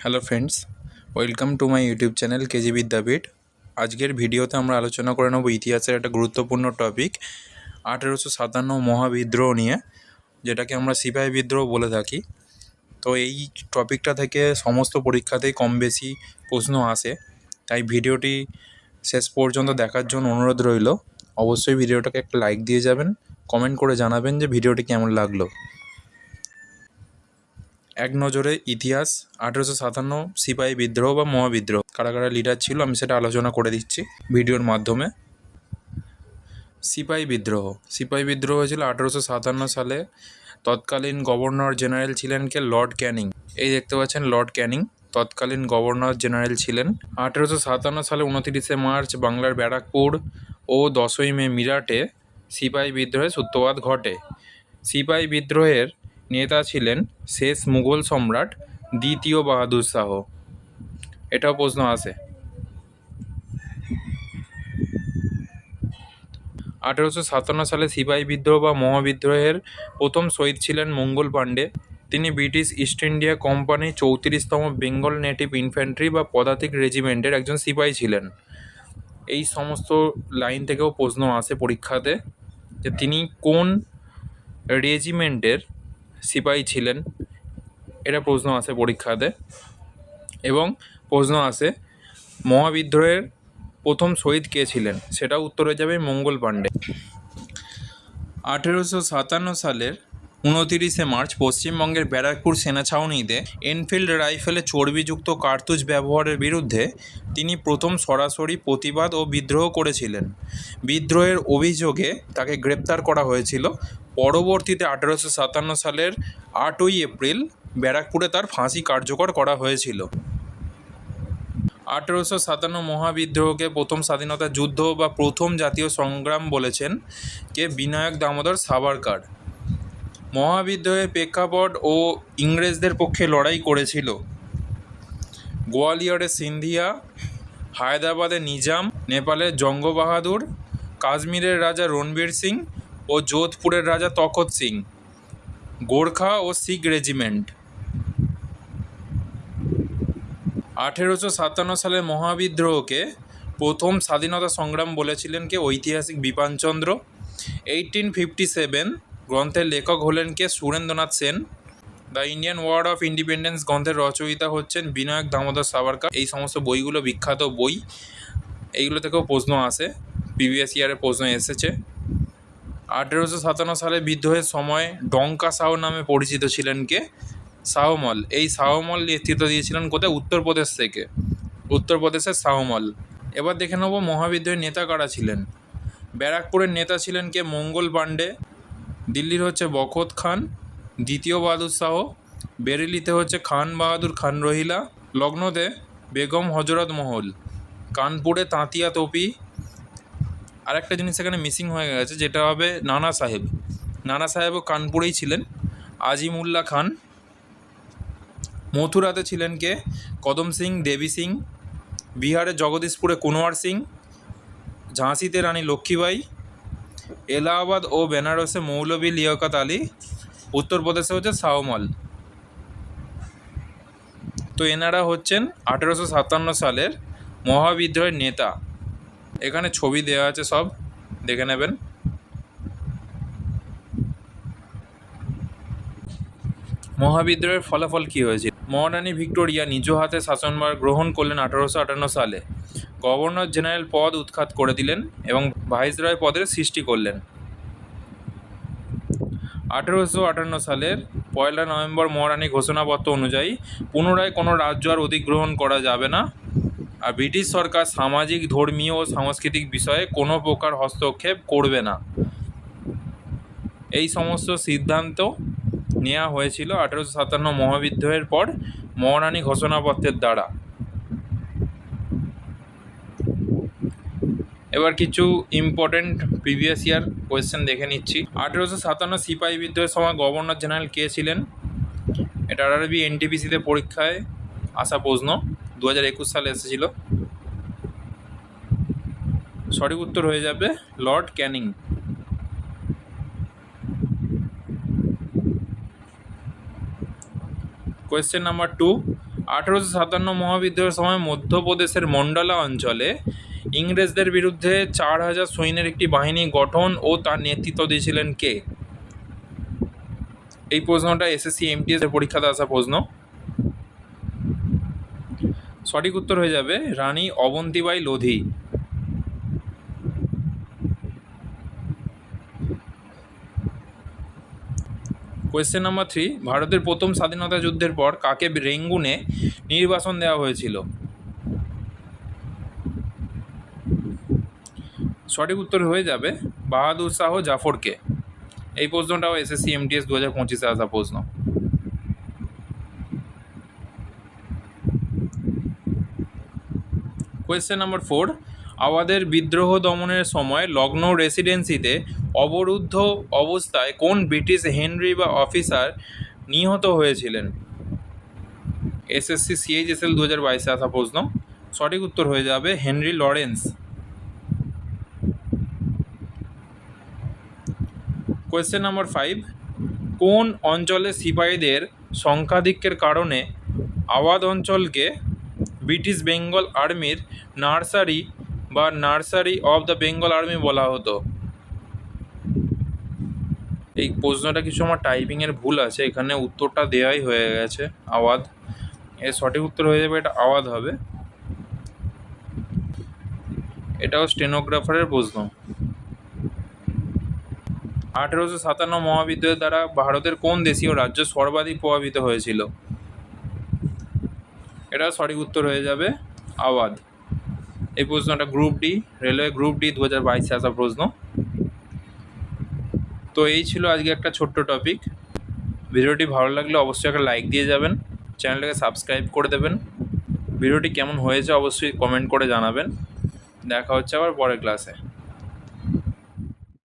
Hello friends, welcome to my YouTube channel KG Vidyapith. আজকের ভিডিওতে আমরা আলোচনা করে নেব ইতিহাসের একটা গুরুত্বপূর্ণ টপিক 1857 মহাবিদ্রোহ নিয়ে, যেটাকে আমরা সিপাহী বিদ্রোহ বলে থাকি। তো এই টপিকটা থেকে সমস্ত পরীক্ষাতেই কম বেশি প্রশ্ন আসে, তাই ভিডিওটি শেষ পর্যন্ত দেখার জন্য অনুরোধ রইল। অবশ্যই ভিডিওটাকে একটা লাইক দিয়ে যাবেন, কমেন্ট করে জানাবেন যে ভিডিওটি কেমন লাগলো। এক নজরে ইতিহাস 1857 সিপাহী বিদ্রোহ বা মহাবিদ্রোহ কারা কারা লিডার ছিল আমি সেটা আলোচনা করে দিচ্ছি ভিডিওর মাধ্যমে। সিপাহী বিদ্রোহ হয়েছিল 1857 সালে। তৎকালীন গভর্নর জেনারেল ছিলেন কে? লর্ড ক্যানিং। এই দেখতে পাচ্ছেন লর্ড ক্যানিং তৎকালীন গভর্নর জেনারেল ছিলেন। 1857 সালে 29শে মার্চ বাংলার ব্যারাকপুর ও 10ই মে মিরাটে সিপাহী বিদ্রোহের সূত্রপাত ঘটে। সিপাহী বিদ্রোহের নেতা ছিলেন শেষ মুঘল সম্রাট দ্বিতীয় বাহাদুর শাহ। এটাও প্রশ্ন আসে। 1857 সালে সিপাহী বিদ্রোহ বা মহাবিদ্রোহের প্রথম শহীদ ছিলেন মঙ্গল পাণ্ডে। তিনি ব্রিটিশ ইস্ট ইন্ডিয়া কোম্পানি 34তম বেঙ্গল নেটিভ ইনফ্যান্ট্রি বা পদাতিক রেজিমেন্টের একজন সিপাহী ছিলেন। এই সমস্ত লাইন থেকেও প্রশ্ন আসে পরীক্ষাতে যে তিনি কোন রেজিমেন্টের সিপাহী ছিলেন, এটা প্রশ্ন আসে পরীক্ষাতে। এবং প্রশ্ন আসে মহাবিদ্রোহের প্রথম শহীদ কে ছিলেন, সেটাও উত্তরে যাবে মঙ্গল পাণ্ডে। 1857 সালের 29শে মার্চ পশ্চিমবঙ্গের ব্যারাকপুর সেনা ছাউনিতে এনফিল্ড রাইফেলে চর্বিযুক্ত কার্তুজ ব্যবহারের বিরুদ্ধে তিনি প্রথম সরাসরি প্রতিবাদ ও বিদ্রোহ করেছিলেন। বিদ্রোহের অভিযোগে তাকে গ্রেপ্তার করা হয়েছিল। পরবর্তীতে 1857 সালের 8ই এপ্রিল ব্যারাকপুরে তার ফাঁসি কার্যকর করা হয়েছিল। 1857 মহাবিদ্রোহকে প্রথম স্বাধীনতা যুদ্ধ বা প্রথম জাতীয় সংগ্রাম বলেছেন কে? বিনায়ক দামোদর সাভারকার। মহাবিদ্রোহের প্রেক্ষাপট ও ইংরেজদের পক্ষে লড়াই করেছিল গোয়ালিয়রের সিন্ধিয়া, হায়দ্রাবাদের নিজাম, নেপালের জঙ্গ বাহাদুর, কাশ্মীরের রাজা রণবীর সিং ও যোধপুরের রাজা তখত সিং, গোর্খা ও শিখ রেজিমেন্ট। 1857 সালের মহাবিদ্রোহকে প্রথম স্বাধীনতা সংগ্রাম বলেছিলেন কে? ঐতিহাসিক বিপানচন্দ্র। 1857 গ্রন্থের লেখক হলেন কে? Surendranath Sen. The Indian war of independence গ্রন্থের রচয়িতা হচ্ছেন বিনায়ক দামোদর সাভারকার। এই সমস্ত বইগুলো বিখ্যাত বই, এইগুলো থেকেও প্রশ্ন আসে, প্রিভিয়াস ইয়ারে প্রশ্ন এসেছে। 1857 সালে বিদ্রোহের সময় ডঙ্কা শাহ নামে পরিচিত ছিলেন কে? শাহমল। এই শাহমল নেতৃত্ব দিয়েছিলেন কোথায়? উত্তরপ্রদেশ থেকে, উত্তরপ্রদেশের শাহমল। এবার দেখে নেব মহাবিদ্রোহের নেতা কারা ছিলেন। ব্যারাকপুরের নেতা ছিলেন কে? মঙ্গল পাণ্ডে। দিল্লির হচ্ছে বখত খান, দ্বিতীয় বাহাদুর শাহ। বেরেলিতে হচ্ছে খান বাহাদুর খান রহিলা। লখনৌতে বেগম হজরত মহল। কানপুরে তাঁতিয়া তোপি। আরেকটা জিনিস এখানে মিসিং হয়ে গেছে, যেটা হবে নানা সাহেব। নানা সাহেবও কানপুরেই ছিলেন। আজিমুল্লাহ খান। মথুরাতে ছিলেন কে? কদম সিং, দেবী সিং। বিহারের জগদীশপুরে কুনওয়ার সিং। ঝাঁসিতে রানী লক্ষ্মীবাই। এলাহাবাদ ও বেনারসে মৌলভী লিয়াকত আলী। উত্তরপ্রদেশে হচ্ছে শাহমল। তো এনারা হচ্ছেন 1857 সালের মহাবিদ্রোহের নেতা। এখানে ছবি দেওয়া আছে, সব দেখে নেবেন। মহাবিদ্রোহের ফলাফল কী হয়েছিল? মহারানী ভিক্টোরিয়া নিজ হাতে শাসনভার গ্রহণ করলেন 1858 সালে। গভর্নর জেনারেল পদ উৎখাত করে দিলেন এবং ভাইসরয় পদের সৃষ্টি করলেন। 1858 সালের 1 নভেম্বর মহারানী ঘোষণাপত্র অনুযায়ী পুনরায় কোনো রাজ্য আর অধিগ্রহণ করা যাবে না, আর ব্রিটিশ সরকার সামাজিক, ধর্মীয় ও সাংস্কৃতিক বিষয়ে কোনো প্রকার হস্তক্ষেপ করবে না। এই সমস্ত সিদ্ধান্ত নেওয়া হয়েছিল 1857 মহাবিদ্রোহের পর মহারানী ঘোষণাপত্রের দ্বারা। এবার কিছু ইম্পর্টেন্ট প্রিভিয়াস ইয়ার কোয়েশ্চেন দেখে নিচ্ছি। 1857 সিপাহী বিদ্রোহের সময় গভর্নর জেনারেল কে ছিলেন? এটা আরআরবি এনটিপিসিতে পরীক্ষায় আসা প্রশ্ন, 2021 সালে এসেছিল। সঠিক উত্তর হয়ে যাবে লর্ড ক্যানিং। কোয়েশ্চেন নাম্বার 2, 1857 মহাবিদ্রোহের সময় মধ্যপ্রদেশের মন্ডলা অঞ্চলে ইংরেজদের বিরুদ্ধে 4000 সৈন্যের একটি বাহিনী গঠন ও তার নেতৃত্ব দিয়েছিলেন কে? এই প্রশ্নটা এসএসসি এমটিএস এর পরীক্ষাতে আসা প্রশ্ন। সঠিক উত্তর হয়ে যাবে রানী অবন্তিবাই লোধি। কোয়েশ্চেন নাম্বার 3, ভারতের প্রথম স্বাধীনতা যুদ্ধের পর কাকে রেঙ্গুনে নির্বাসন দেওয়া হয়েছিল? সঠিক উত্তর হয়ে যাবে বাহাদুর শাহ জাফরকে। এই প্রশ্নটাও এসএসসি এমটিএস 2025-এ আসা প্রশ্ন। কোয়েশ্চেন নাম্বার 4, আওয়াধের বিদ্রোহ দমনের সময় লখনৌ রেসিডেন্সিতে অবরুদ্ধ অবস্থায় কোন ব্রিটিশ হেনরি বা অফিসার নিহত হয়েছিলেন? এসএসসি সিএইচএসএল 2022-এ আসা প্রশ্ন। সঠিক উত্তর হয়ে যাবে হেনরি লরেন্স। কোয়েশ্চেন নাম্বার 5, কোন অঞ্চলে সিপাহীদের সংখ্যাধিক্যের কারণে আওয়াধ অঞ্চলকে ব্রিটিশ বেঙ্গল আর্মির নার্সারি বা nursery of the Bengal army বলা হতো? এই প্রশ্নটা কিছু আমার টাইপিংয়ের ভুল আছে, এখানে উত্তরটা দেওয়াই হয়ে গেছে আওয়াধ। এর সঠিক উত্তর হয়ে যাবে এটা আওয়াধ হবে। এটাও স্টেনোগ্রাফারের প্রশ্ন। 1857 মহাবিদ্রোহের দ্বারা ভারতের কোন দেশীয় রাজ্য সর্বাধিক প্রভাবিত হয়েছিল? এটা সঠিক উত্তর হয়ে যাবে আওয়াধ। এই প্রশ্নটা group D, railway group D 2022-এ আসা প্রশ্ন। তো এই ছিল আজকে একটা ছোট্ট টপিক। ভিডিওটি ভালো লাগলে অবশ্যই একটা লাইক দিয়ে যাবেন, চ্যানেলটাকে সাবস্ক্রাইব করে দেবেন। ভিডিওটি কেমন হয়েছে অবশ্যই কমেন্ট করে জানাবেন। দেখা হচ্ছে আবার পরের ক্লাসে।